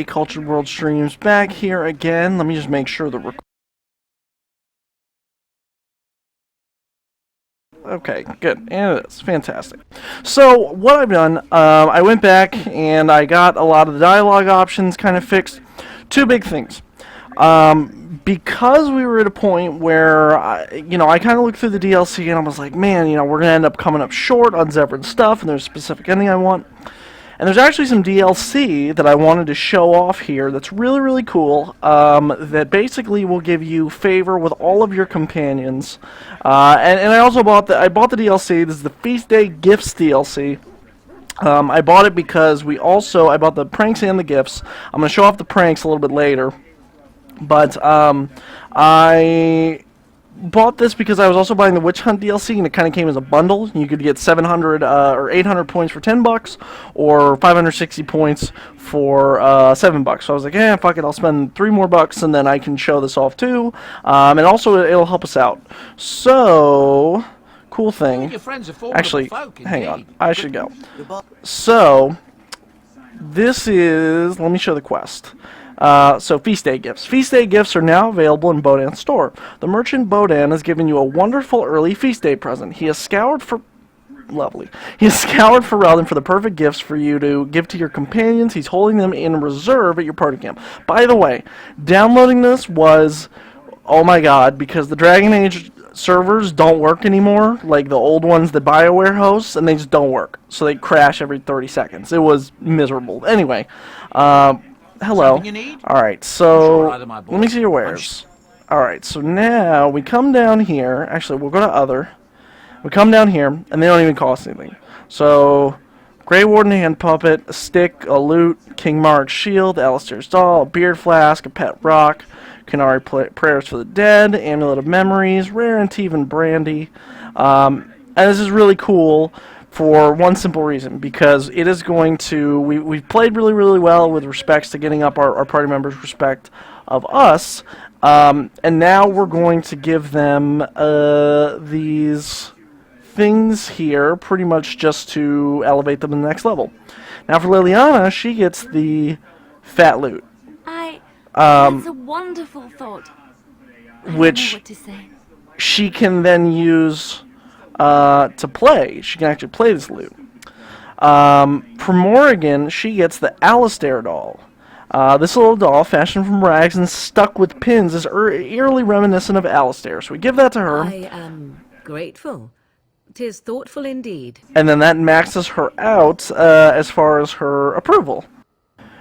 Cultured World Streams back here again. Let me just make sure that we're... Okay, good. And it is. Fantastic. So, what I've done, I went back and I got a lot of the dialogue options kind of fixed. Two big things. Because we were at a point where, I kind of looked through the DLC and I was like, man, we're going to end up coming up short on Zevran's stuff and there's a specific ending I want. And there's actually some DLC that I wanted to show off here that's really, really cool, that basically will give you favor with all of your companions. And I also bought the DLC. This is the Feast Day Gifts DLC. I bought it because I bought the pranks and the gifts. I'm going to show off the pranks a little bit later. But I bought this because I was also buying the Witch Hunt DLC, and it kind of came as a bundle. You could get 700 or 800 points for $10, or 560 points for $7. So I was like, fuck it, I'll spend $3 more, and then I can show this off too. And also, it'll help us out. So, cool thing. Actually, hang on, I should go. So, this is. Let me show the quest. So Feast Day Gifts. Feast Day Gifts are now available in Bodan's store. The merchant Bodan has given you a wonderful early Feast Day present. He has scoured for... Lovely. He has scoured for Relden for the perfect gifts for you to give to your companions. He's holding them in reserve at your party camp. By the way, downloading this was... Oh my god, because the Dragon Age servers don't work anymore, like the old ones that BioWare hosts, and they just don't work. So they crash every 30 seconds. It was miserable. Anyway, hello. Alright, so let me see your wares. Alright, so now we come down here. Actually, we'll go to other. We come down here, and they don't even cost anything. So, Grey Warden Hand Puppet, a stick, a lute, King Mark's shield, Alistair's doll, a beard flask, a pet rock, Canary Prayers for the Dead, Amulet of Memories, Rare Antivan Brandy. And this is really cool for one simple reason, because it is going to... We've played really, really well with respects to getting up our party members' respect of us, and now we're going to give them these things here pretty much just to elevate them to the next level. Now for Liliana, she gets the Fat Loot. That's a wonderful thought. Which she can then use... to play. She can actually play this loot. For Morrigan, she gets the Alistair doll. This little doll, fashioned from rags and stuck with pins, is eerily reminiscent of Alistair. So we give that to her. I am grateful. 'Tis thoughtful indeed. And then that maxes her out as far as her approval.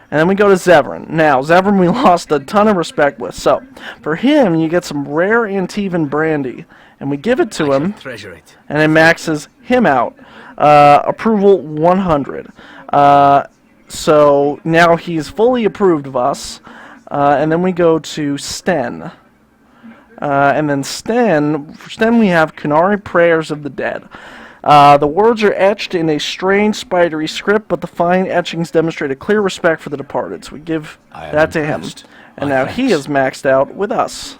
And then we go to Zevran. Now, Zevran we lost a ton of respect with. So, for him, you get some rare Antivan brandy. And we give it to him, and it maxes him out. Approval 100. So now he's fully approved of us. And then we go to Sten. And then for Sten we have Canary Prayers of the Dead. The words are etched in a strange spidery script, but the fine etchings demonstrate a clear respect for the departed. So we give that to him. And now he is maxed out with us.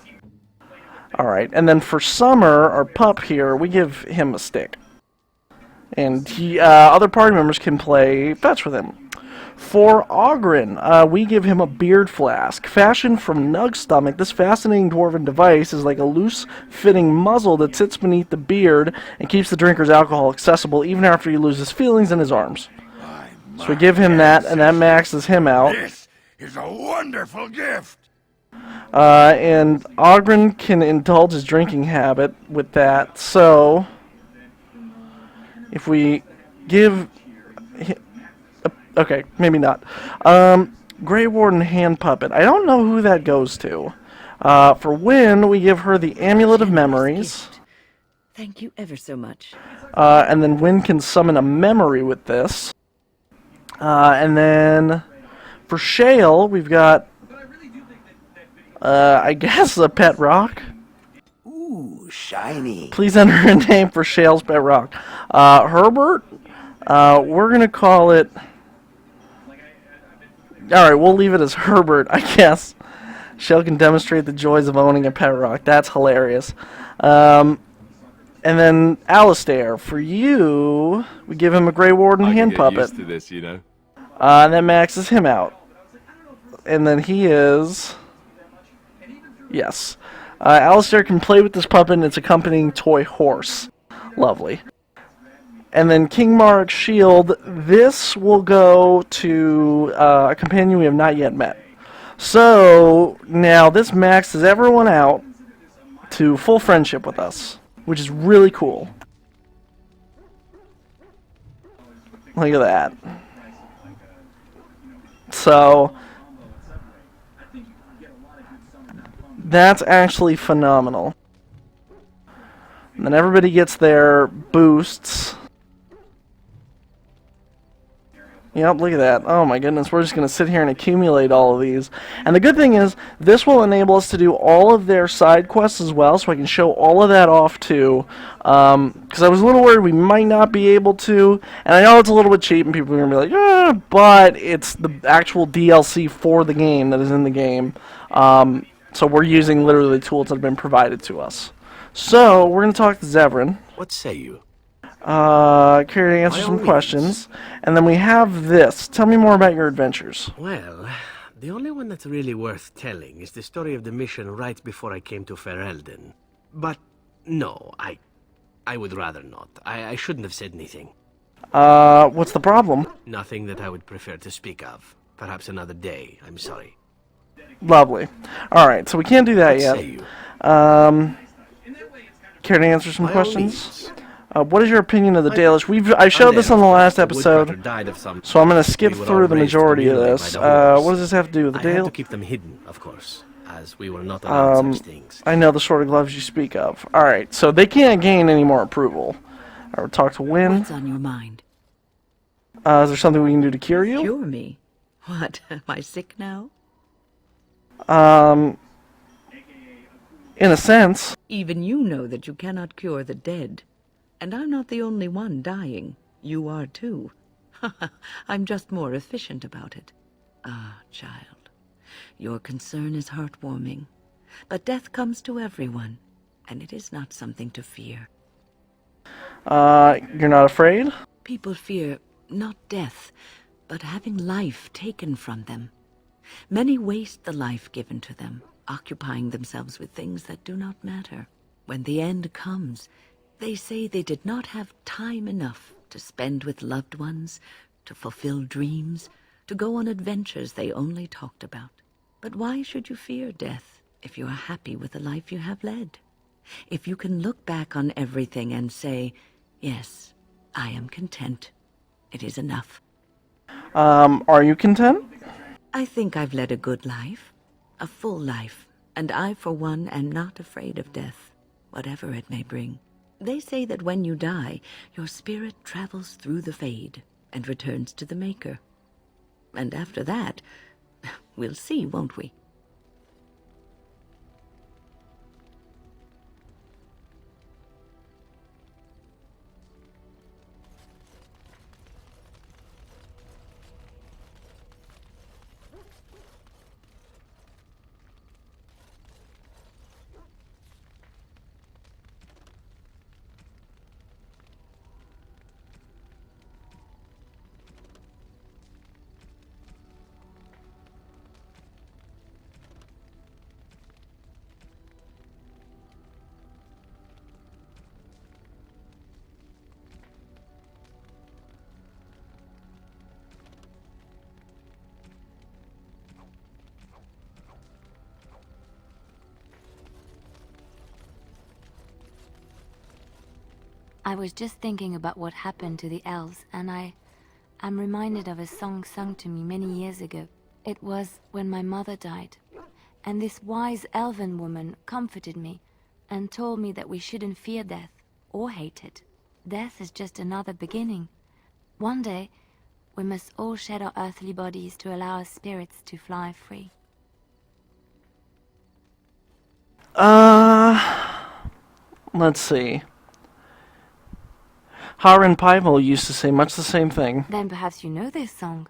Alright, and then for Summer, our pup here, we give him a stick. And other party members can play fetch with him. For Ogren, we give him a beard flask. Fashioned from Nug's stomach, this fascinating dwarven device is like a loose-fitting muzzle that sits beneath the beard and keeps the drinker's alcohol accessible even after he loses feelings in his arms. So we give him that, and that maxes him out. This is a wonderful gift! And Ogren can indulge his drinking habit with that, so if we give... Okay, maybe not. Grey Warden Hand Puppet. I don't know who that goes to. For Wynn, we give her the Amulet of Memories. Thank you ever so much. And then Wynn can summon a memory with this. And then for Shale, we've got... I guess a pet rock. Ooh, shiny. Please enter a name for Shale's pet rock. Herbert? We're gonna call it... Alright, we'll leave it as Herbert, I guess. Shale can demonstrate the joys of owning a pet rock. That's hilarious. And then Alistair, for you, we give him a Grey Warden hand puppet. Used to this, And that maxes him out. and then he is... Yes. Alistair can play with this puppet and its accompanying toy horse. Lovely. And then King Mark's shield, this will go to a companion we have not yet met. So, now this maxes everyone out to full friendship with us, which is really cool. Look at that. So, that's actually phenomenal. And then everybody gets their boosts. Yep, look at that. Oh my goodness, we're just going to sit here and accumulate all of these. And the good thing is, this will enable us to do all of their side quests as well, so I can show all of that off too. Because I was a little worried we might not be able to. And I know it's a little bit cheap and people are going to be like, but it's the actual DLC for the game that is in the game. So we're using literally the tools that have been provided to us. So, we're going to talk to Zevran. What say you? Care to answer some questions. And then we have this. Tell me more about your adventures. Well, the only one that's really worth telling is the story of the mission right before I came to Ferelden. But no, I would rather not. I shouldn't have said anything. What's the problem? Nothing that I would prefer to speak of. Perhaps another day. I'm sorry. Lovely. Alright, so we can't do that What yet. say you? Care to answer some By all questions? means. What is your opinion of the Dalish? I showed this on the last episode, so I'm going to skip We were through all the raised to majority of mutilate this. by the horse. What does this have to do with the I had to Dale? keep them hidden, of course, as we were not allowed such things. I know the sort of gloves you speak of. Alright, so they can't gain any more approval. We'll talk to Win. What's on your mind? Is there something we can do to cure you? Cure me? What, am I sick now? In a sense. Even you know that you cannot cure the dead. And I'm not the only one dying. You are too. I'm just more efficient about it. Ah, child, your concern is heartwarming. But death comes to everyone, and it is not something to fear. You're not afraid? People fear not death, but having life taken from them. Many waste the life given to them, occupying themselves with things that do not matter. When the end comes, they say they did not have time enough to spend with loved ones, to fulfill dreams, to go on adventures they only talked about. But why should you fear death if you are happy with the life you have led? If you can look back on everything and say, yes, I am content. It is enough. Are you content? I think I've led a good life, a full life, and I, for one, am not afraid of death, whatever it may bring. They say that when you die, your spirit travels through the fade and returns to the Maker. And after that, we'll see, won't we? I was just thinking about what happened to the elves, and I'm reminded of a song sung to me many years ago. It was when my mother died, and this wise elven woman comforted me and told me that we shouldn't fear death or hate it. Death is just another beginning. One day, we must all shed our earthly bodies to allow our spirits to fly free. Let's see. Haran Paival used to say much the same thing. Then perhaps you know this song.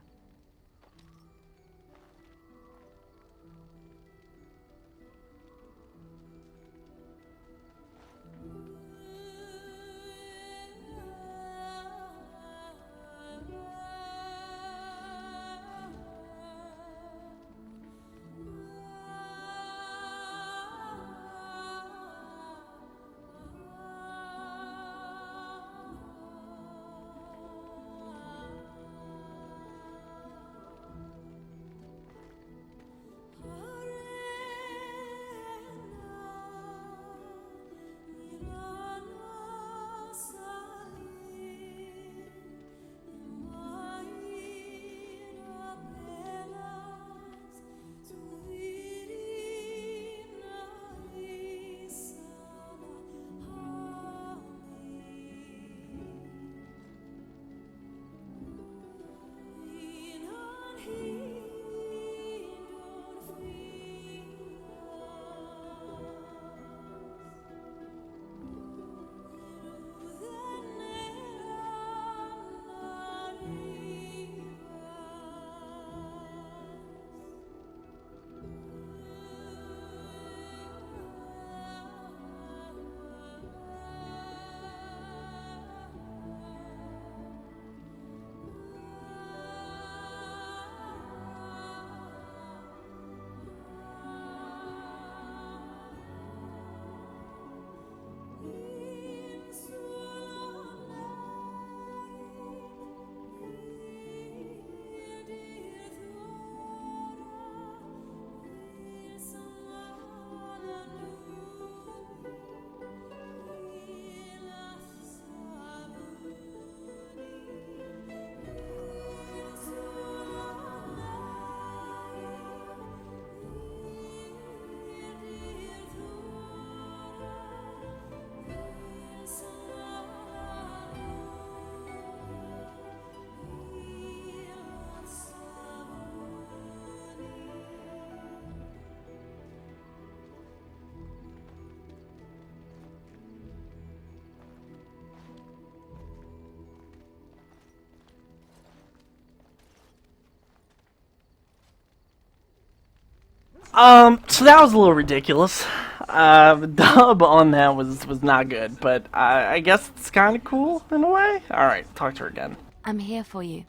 So that was a little ridiculous. The dub on that was not good, but I guess it's kind of cool in a way. All right, talk to her again. I'm here for you.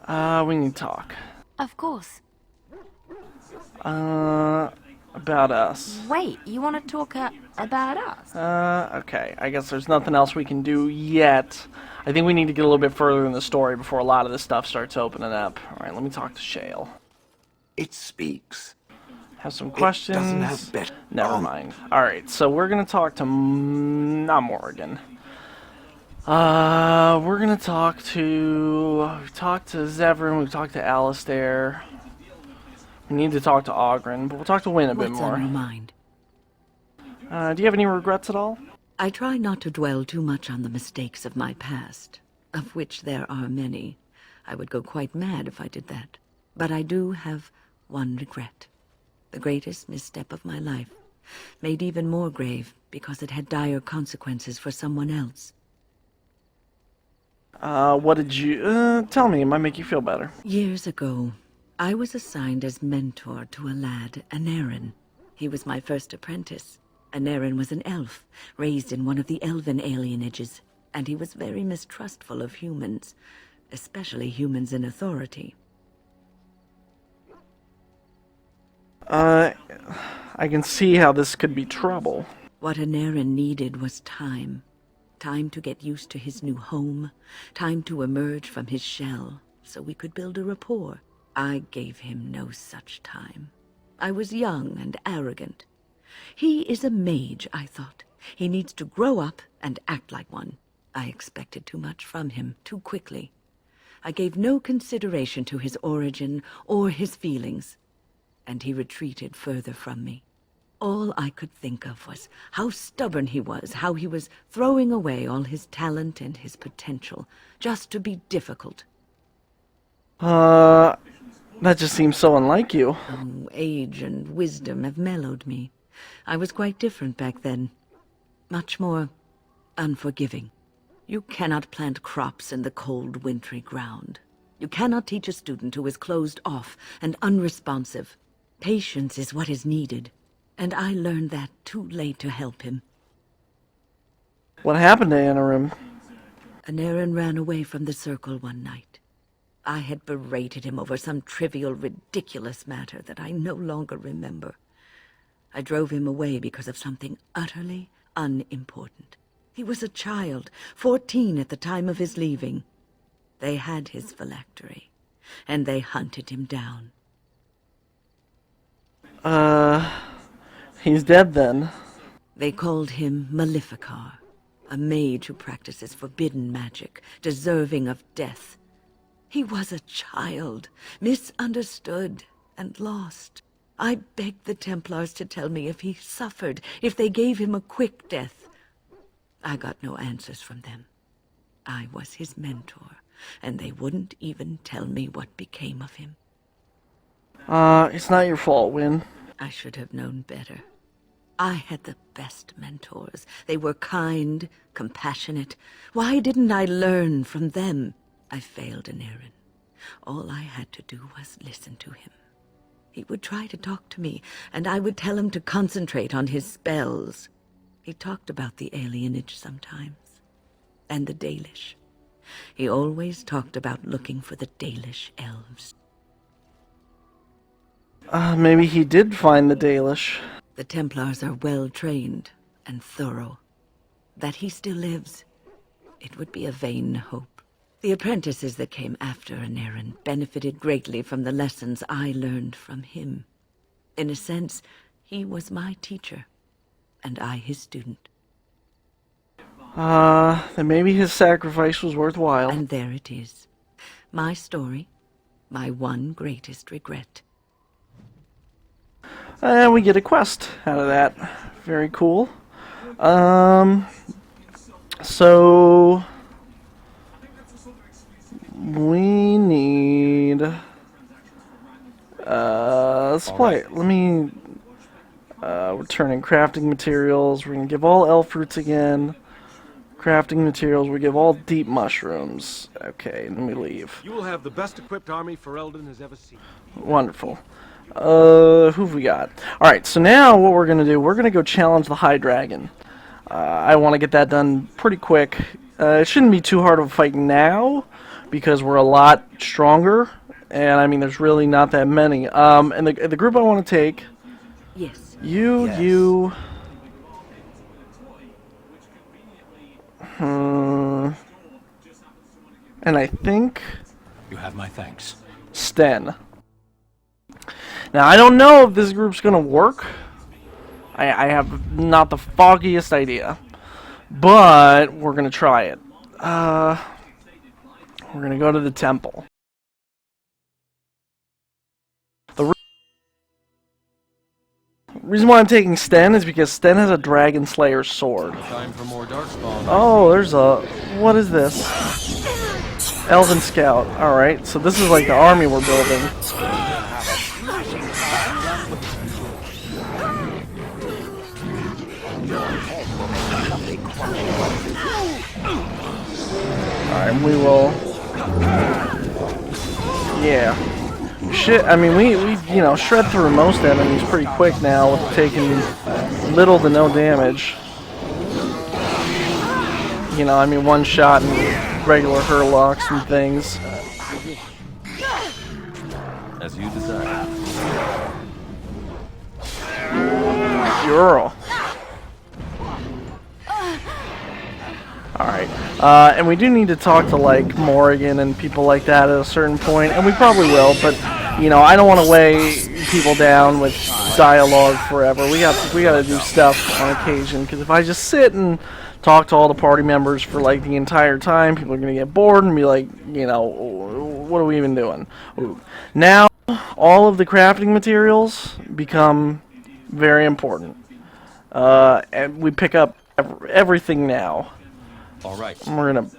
We need to talk. Of course. About us. Wait, you want to talk about us? Okay. I guess there's nothing else we can do yet. I think we need to get a little bit further in the story before a lot of this stuff starts opening up. All right, let me talk to Shale. It speaks. Have some questions. It doesn't have better. Never mind. All right, so we're gonna talk to not Morrigan. We're gonna talk to. We've talked to Zevran. We've talked to Alistair. We need to talk to Ogren, but we'll talk to Wynn a bit What's more. on your mind? Do you have any regrets at all? I try not to dwell too much on the mistakes of my past, of which there are many. I would go quite mad if I did that. But I do have one regret. The greatest misstep of my life, made even more grave because it had dire consequences for someone else. What did you... tell me, it might make you feel better. Years ago, I was assigned as mentor to a lad, Anarin. He was my first apprentice. Anarin was an elf, raised in one of the elven alienages, and he was very mistrustful of humans, especially humans in authority. I can see how this could be trouble. What Anarin needed was time. Time to get used to his new home, time to emerge from his shell, so we could build a rapport. I gave him no such time. I was young and arrogant. He is a mage, I thought. He needs to grow up and act like one. I expected too much from him too quickly. I gave no consideration to his origin or his feelings, and he retreated further from me. All I could think of was how stubborn he was, how he was throwing away all his talent and his potential just to be difficult. That just seems so unlike you. Oh, age and wisdom have mellowed me. I was quite different back then. Much more unforgiving. You cannot plant crops in the cold, wintry ground. You cannot teach a student who is closed off and unresponsive. Patience is what is needed, and I learned that too late to help him. What happened to Anarim? Anarin ran away from the circle one night. I had berated him over some trivial, ridiculous matter that I no longer remember. I drove him away because of something utterly unimportant. He was a child, 14 at the time of his leaving. They had his phylactery, and they hunted him down. He's dead then. They called him Maleficar, a mage who practices forbidden magic, deserving of death. He was a child, misunderstood and lost. I begged the Templars to tell me if he suffered, if they gave him a quick death. I got no answers from them. I was his mentor, and they wouldn't even tell me what became of him. It's not your fault, Wynn. I should have known better. I had the best mentors. They were kind, compassionate. Why didn't I learn from them? I failed Anarin. All I had to do was listen to him. He would try to talk to me, and I would tell him to concentrate on his spells. He talked about the alienage sometimes, and the Dalish. He always talked about looking for the Dalish elves. Maybe he did find the Dalish. The Templars are well trained and thorough. That he still lives, it would be a vain hope. The apprentices that came after Anarin benefited greatly from the lessons I learned from him. In a sense, he was my teacher, and I his student. Then maybe his sacrifice was worthwhile. And there it is. My story, my one greatest regret. And we get a quest out of that. Very cool. So we need supply. Let me returning crafting materials. We're gonna give all elf fruits again. Crafting materials. We give all deep mushrooms. Okay, let me leave. You will have the best equipped army Ferelden has ever seen. Wonderful. Who've we got? Alright, so now what we're going to do, we're going to go challenge the High Dragon. I want to get that done pretty quick. It shouldn't be too hard of a fight now, because we're a lot stronger, and I mean, there's really not that many. And the group I want to take, Yes. you, and I think You have my thanks. Sten. Now, I don't know if this group's going to work. I have not the foggiest idea. But we're going to try it. We're going to go to the temple. The reason why I'm taking Sten is because Sten has a Dragon Slayer sword. Time for more darkspawn. Oh, there's a... What is this? Elven Scout. Alright, so this is like the army we're building. Alright, we will... Yeah. Shit, I mean, we you know, shred through most enemies pretty quick now with taking little to no damage. You know, I mean, one shot and regular hurlocks and things. As you desire. Girl. Alright, and we do need to talk to, like, Morrigan and people like that at a certain point, and we probably will, but, you know, I don't want to weigh people down with dialogue forever. We gotta do stuff on occasion, because if I just sit and talk to all the party members for, like, the entire time, people are gonna get bored and be like, you know, what are we even doing? Ooh. Now, all of the crafting materials become very important. And we pick up everything now. All right. We're gonna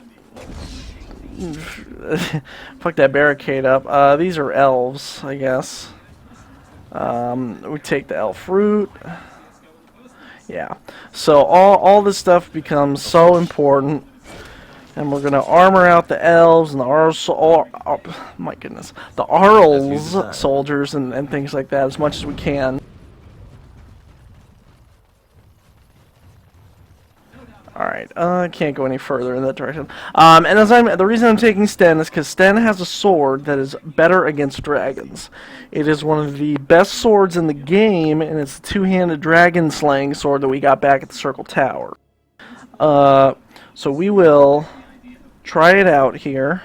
fuck that barricade up. These are elves, I guess. We take the elf fruit. Yeah. So all this stuff becomes so important, and we're gonna armor out the elves and the my goodness, the Arls soldiers and things like that as much as we can. Alright, I can't go any further in that direction. And the reason I'm taking Sten is because Sten has a sword that is better against dragons. It is one of the best swords in the game, and it's a two-handed dragon slaying sword that we got back at the Circle Tower. So we will try it out here.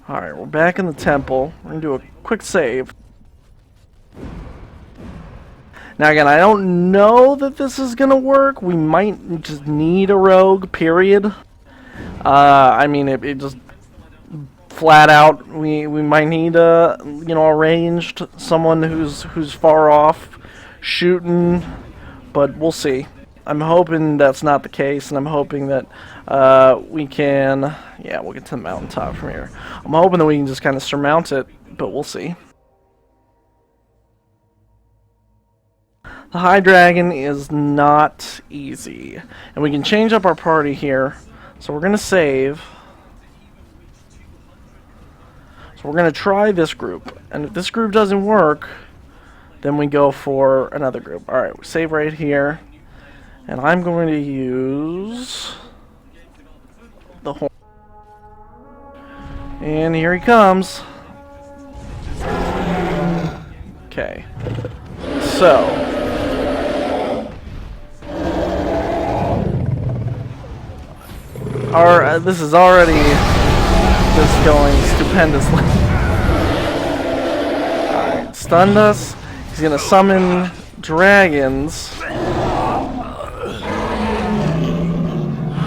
Alright, we're back in the temple. We're going to do a quick save. Now again, I don't know that this is going to work. We might just need a rogue, period. I mean, it just flat out, we might need a, you know, a ranged, someone who's far off shooting, but we'll see. I'm hoping that's not the case, and I'm hoping that we can, yeah, we'll get to the mountaintop from here. I'm hoping that we can just kind of surmount it, but we'll see. The High Dragon is not easy. And we can change up our party here. So we're going to save. So we're going to try this group. And if this group doesn't work, then we go for another group. Alright, we save right here. And I'm going to use the horn. And here he comes. Okay. So... this is already just going stupendously. Alright, stunned us. He's gonna summon dragons. If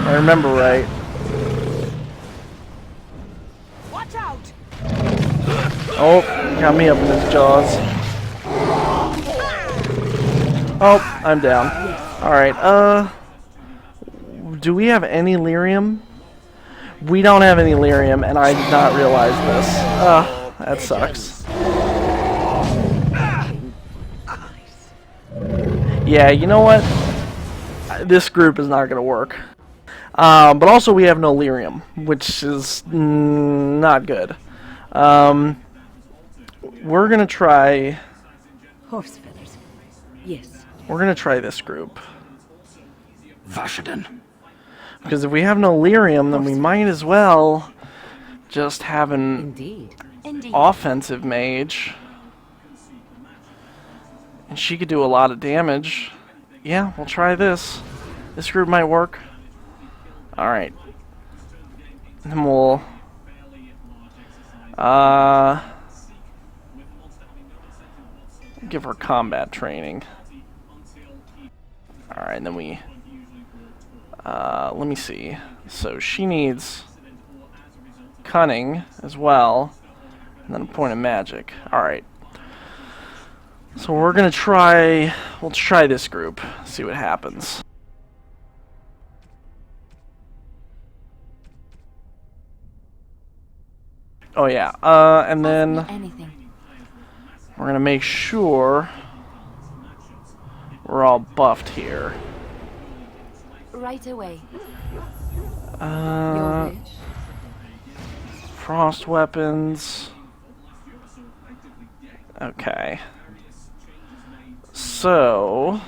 I remember right. Watch out! Oh, got me up in his jaws. Oh, I'm down. Alright, do we have any lyrium? We don't have any lyrium, and I did not realize this. That sucks. Yeah, you know what? This group is not going to work. But also we have no lyrium, which is not good. we're gonna try. Horse feathers. Yes. We're gonna try this group. Vashaden. Because if we have no lyrium, then we might as well just have an Indeed. offensive mage. And she could do a lot of damage. Yeah, we'll try this. This group might work. Alright. Then we'll... give her combat training. Alright, then we... let me see. So she needs cunning as well. And then a point of magic. Alright. So we're gonna try... We'll try this group. See what happens. Oh yeah. And then Anything. we're gonna make sure we're all buffed here. Right away. Uh, frost weapons. Okay. So,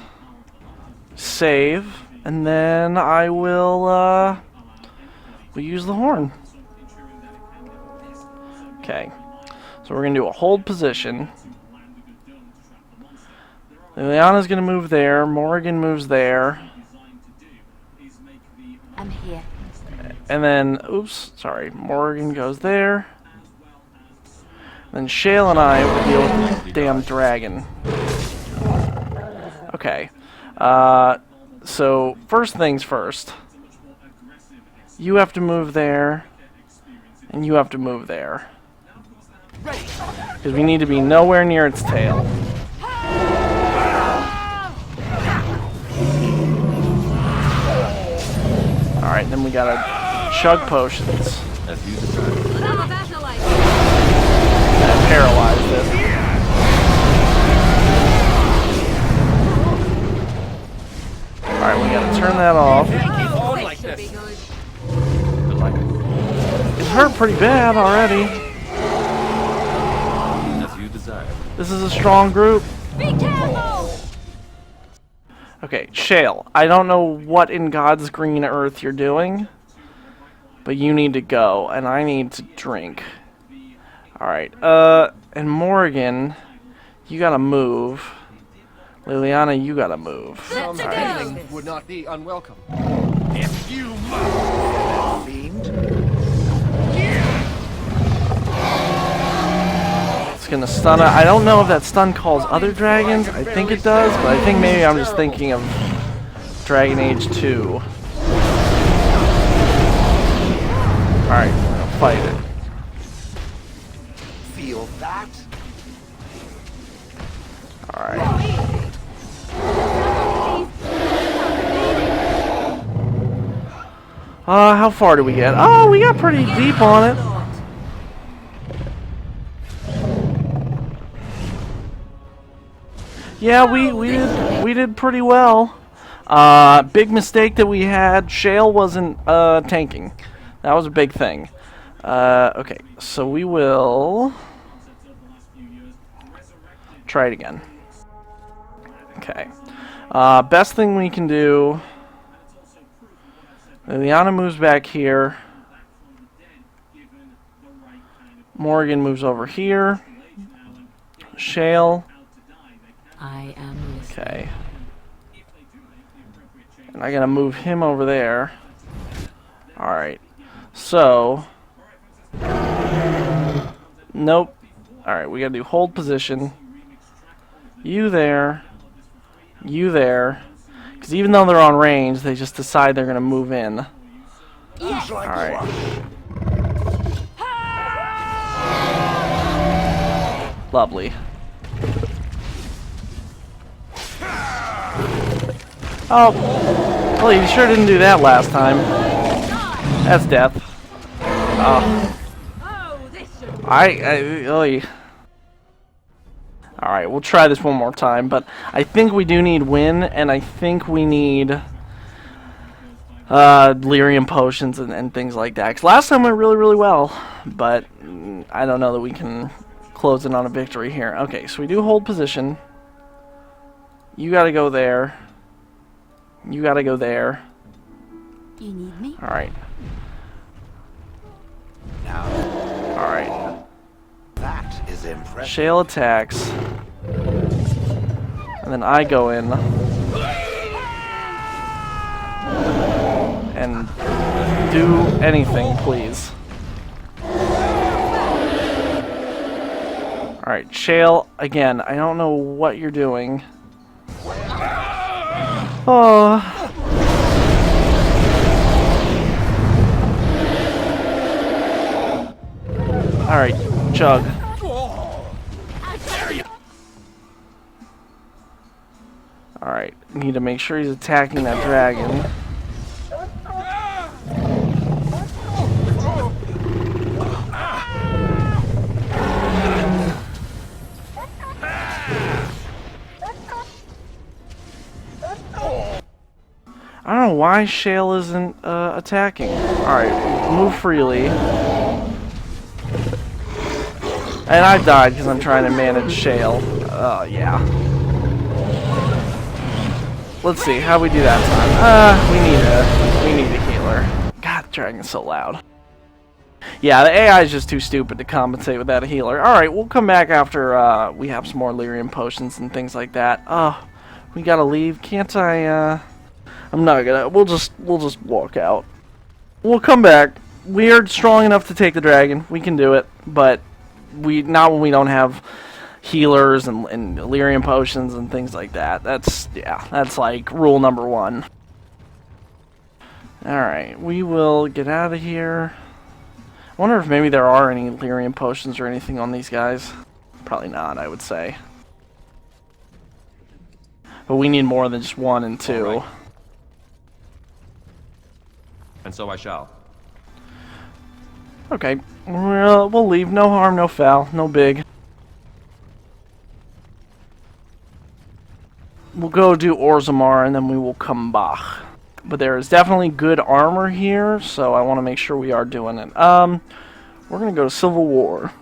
save, and then I will, we'll use the horn. Okay. So we're gonna do a hold position. Liliana's gonna move there, Morrigan moves there. I'm here. And then, oops, sorry, Morrigan goes there. Then Shale and I will deal with the damn dragon. Okay. So, first things first. You have to move there. And you have to move there. Because we need to be nowhere near its tail. Alright, then we gotta chug potions. As you desire. And paralyze this. Alright, we gotta turn that off. It's hurt pretty bad already. As you desire. This is a strong group. Okay, Shale, I don't know what in God's green earth you're doing, but you need to go, and I need to drink. Alright, and Morrigan, you gotta move. Liliana, you gotta move. Some Alright. healing would not be unwelcome. If you must, fiend. It's gonna stun it. I don't know if that stun calls other dragons. I think it does, but I think maybe I'm just thinking of Dragon Age 2. Alright, we're gonna fight it. Feel that? Alright. How far do we get? Oh, we got pretty deep on it. Yeah, we did pretty well. Big mistake that we had. Shale wasn't tanking. That was a big thing. Okay, so we will try it again. Okay. Best thing we can do. Liliana moves back here. Morrigan moves over here. Shale. I am listening. Okay. And I gotta move him over there. Alright. So. Nope. Alright, we gotta do hold position. You there. You there. Because even though they're on range, they just decide they're gonna move in. Alright. Lovely. Oh, well, you sure didn't do that last time. That's death. Alright, we'll try this one more time, but I think we do need win, and I think we need lyrium potions and things like that. 'Cause last time went really, really well, but I don't know that we can close in on a victory here. Okay, so we do hold position. You gotta go there. You gotta go there. You need me? Alright. Now, Alright. that is impressive. Shale attacks. And then I go in. And do anything, please. Alright, Shale, again, I don't know what you're doing. Oh. Alright, Chug. Alright, need to make sure he's attacking that dragon. I don't know why Shale isn't attacking. Alright, move freely. And I died because I'm trying to manage Shale. Yeah. Let's see, how we do that time? We need a healer. God, the dragon's so loud. Yeah, the AI is just too stupid to compensate without a healer. Alright, we'll come back after we have some more lyrium potions and things like that. We gotta leave. Can't I, I'm not gonna. We'll just walk out. We'll come back. We are strong enough to take the dragon. We can do it, but not when we don't have healers and lyrium potions and things like that. That's like rule number 1. All right, we will get out of here. I wonder if maybe there are any lyrium potions or anything on these guys. Probably not, I would say. But we need more than just 1 and 2. All right. And so I shall. Okay, we'll leave. No harm, no foul, no big. We'll go do Orzammar and then we will come back. But there is definitely good armor here, so I want to make sure we are doing it. We're gonna go to Civil War.